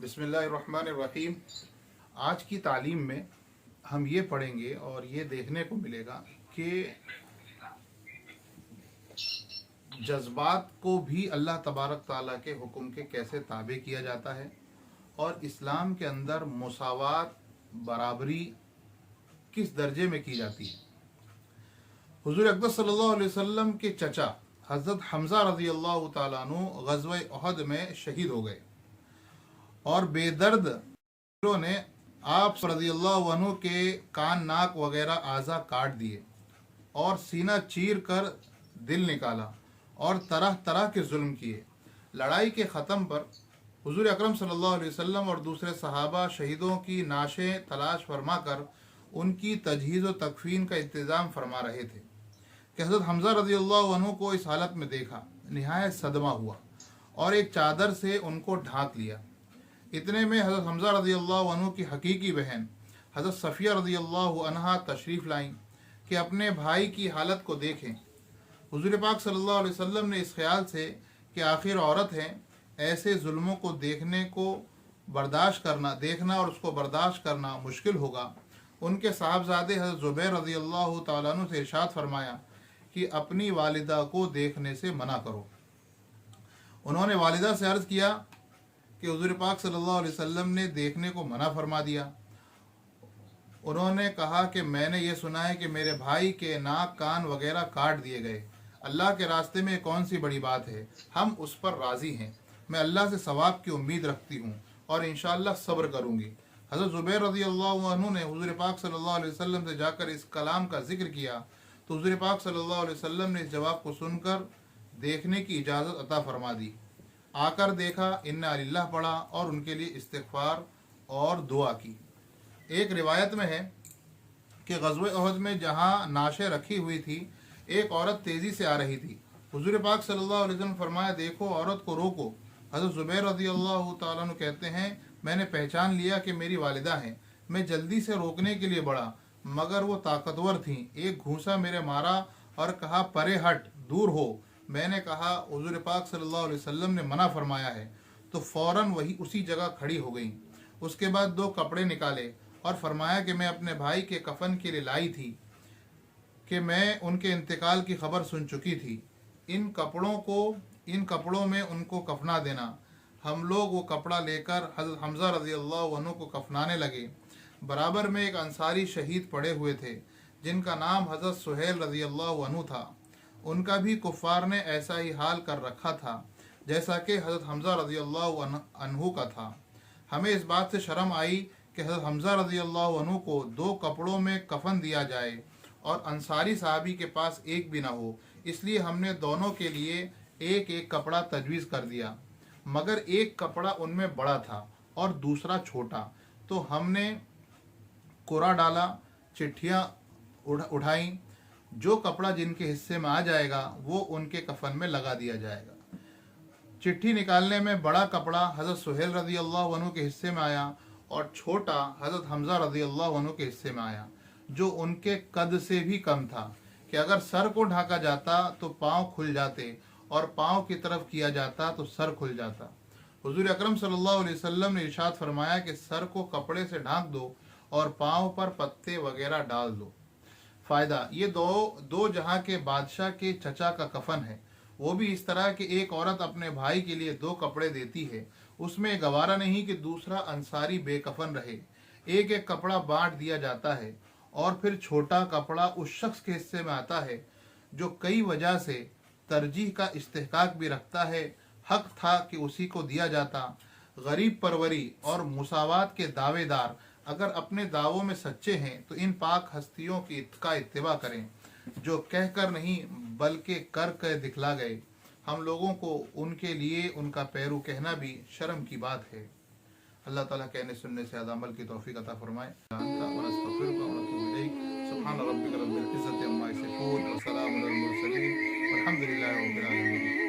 बिस्मिल्लाहिर्रहमानिर्रहीम। आज की तालीम में हम ये पढ़ेंगे और ये देखने को मिलेगा कि जज्बात को भी अल्लाह तबारक ताला के हुक्म के कैसे ताबे किया जाता है और इस्लाम के अंदर मुसावात बराबरी किस दर्जे में की जाती है। हुजूर अक़दस सल्लल्लाहु अलैहि वसल्लम के चचा हज़रत हमज़ा रज़ी अल्लाह तआला अन्हु ग़ज़वे उहद में शहीद हो गए और बेदर्द ने आप रज़ियल्लाहु अन्हु के कान नाक वगैरह आज़ा काट दिए और सीना चीर कर दिल निकाला और तरह तरह के जुल्म किए। लड़ाई के ख़त्म पर हुजूर अकरम सल्लल्लाहु अलैहि वसल्लम और दूसरे सहाबा शहीदों की नाशें तलाश फरमा कर उनकी तजहीज़ व तकफ़ीन का इंतज़ाम फरमा रहे थे कि हज़रत हमज़ा रज़ियल्लाहु अन्हु को इस हालत में देखा, निहायत सदमा हुआ और एक चादर से उनको ढांक लिया। इतने में हज़रत हमज़ा रज़ियल्लाहु अन्हु की हकीकी बहन हज़रत सफ़िया रज़ियल्लाहु अन्हा तशरीफ़ लाईं कि अपने भाई की हालत को देखें। हुज़ूर पाक सल्लल्लाहु अलैहि वसल्लम ने इस ख्याल से कि आखिर औरत है, ऐसे जुल्मों को देखना और उसको बर्दाश्त करना मुश्किल होगा, उनके साहबजादे हज़रत ज़ुबैर रज़ियल्लाहु तआला अन्हु से इरशाद फरमाया कि अपनी वालिदा को देखने से मना करो। उन्होंने वालिदा से अर्ज़ किया कि हुज़ूर पाक सल्लल्लाहु अलैहि वसल्लम ने देखने को मना फरमा दिया। उन्होंने कहा कि मैंने ये सुना है कि मेरे भाई के नाक कान वगैरह काट दिए गए। अल्लाह के रास्ते में कौन सी बड़ी बात है, हम उस पर राज़ी हैं। मैं अल्लाह से सवाब की उम्मीद रखती हूँ और इंशाअल्लाह सब्र करूँगी। हज़रत ज़ुबैर रज़ियल्लाहु अन्हु ने हुज़ूर पाक सल्लल्लाहु अलैहि वसल्लम से जाकर इस कलाम का जिक्र किया तो हुज़ूर पाक सल्लल्लाहु अलैहि वसल्लम ने इस जवाब को सुनकर देखने की इजाज़त अता फरमा दी। आकर देखा, इन्ना लिल्लाह पढ़ा और उनके लिए इस्तिग़फ़ार और दुआ की। एक रिवायत में है कि ग़ज़वे उहद में जहाँ नाशे रखी हुई थी, एक औरत तेज़ी से आ रही थी। हुज़ूर पाक सल्लल्लाहु अलैहि वसल्लम फरमाया, देखो औरत को रोको। हज़रत ज़ुबैर रज़ियल्लाहु तआला अन्हु कहते हैं, मैंने पहचान लिया कि मेरी वालिदा हैं। मैं जल्दी से रोकने के लिए बढ़ा मगर वो ताकतवर थीं। एक घूंसा मेरे मारा और कहा, परे हट, दूर हो। मैंने कहा, हुज़ूर पाक सल्लल्लाहु अलैहि वसल्लम ने मना फरमाया है, तो फ़ौरन वही उसी जगह खड़ी हो गई। उसके बाद 2 कपड़े निकाले और फरमाया कि मैं अपने भाई के कफन के लिए लाई थी कि मैं उनके इंतकाल की खबर सुन चुकी थी। इन कपड़ों में उनको कफना देना। हम लोग वो कपड़ा लेकर हज़रत हमज़ा रज़ियल्लाहु अन्हु को कफनाने लगे। बराबर में एक अंसारी शहीद पड़े हुए थे जिनका नाम हज़रत सुहेल रज़ियल्लाहु अन्हु था। उनका भी कुफ़ार ने ऐसा ही हाल कर रखा था जैसा कि हज़रत हमज़ा रज़ियल्लाहु अन्हु का था। हमें इस बात से शर्म आई कि हज़रत हमज़ा रज़ियल्लाहु अन्हु को 2 कपड़ों में कफन दिया जाए और अंसारी साहबी के पास एक भी ना हो, इसलिए हमने दोनों के लिए एक एक कपड़ा तजवीज़ कर दिया। मगर एक कपड़ा उनमें बड़ा था और दूसरा छोटा, तो हमने कोरा डाला, चिट्ठियाँ उठाई। जो कपड़ा जिनके हिस्से में आ जाएगा वो उनके कफन में लगा दिया जाएगा। चिट्ठी निकालने में बड़ा कपड़ा हज़रत सुहेल रज़ियल्लाहु अन्हु के हिस्से में आया और छोटा हज़रत हमज़ा रज़ियल्लाहु अन्हु के हिस्से में आया, जो उनके कद से भी कम था कि अगर सर को ढाका जाता तो पाँव खुल जाते और पाँव की तरफ किया जाता तो सर खुल जाता। हुज़ूर अकरम सल्लल्लाहु अलैहि वसल्लम ने इरशाद फरमाया कि सर को कपड़े से ढांक दो और पाँव पर पत्ते वगैरह डाल दो। फ़ायदा, ये दो जहाँ के बादशाह के चचा का कफन है। वो भी इस तरह कि एक औरत अपने भाई के लिए 2 कपड़े देती है, उसमें गवारा नहीं कि दूसरा अंसारी बेकफन रहे। एक एक कपड़ा बांट दिया जाता है और फिर छोटा कपड़ा उस शख्स के हिस्से में आता है जो कई वजह से तरजीह का इस्तेहकाक भी रखता है। हक था कि उसी को दिया जाता। गरीब परवरी और मुसावात के दावेदार अगर अपने दावों में सच्चे हैं तो इन पाक हस्तियों का इत्तिबा करें जो कहकर नहीं बल्कि कर कर दिखला गए। हम लोगों को उनके लिए उनका पैरू कहना भी शर्म की बात है। अल्लाह ताला कहने सुनने से ज़्यादा अमल की तौफीक अता फरमाए। सुब्हान रब्बिक रब्बिल इज़्ज़ति अम्मा यसिफून व सलामुन अलल मुरसलीन वल्हम्दुलिल्लाहि रब्बिल आलमीन।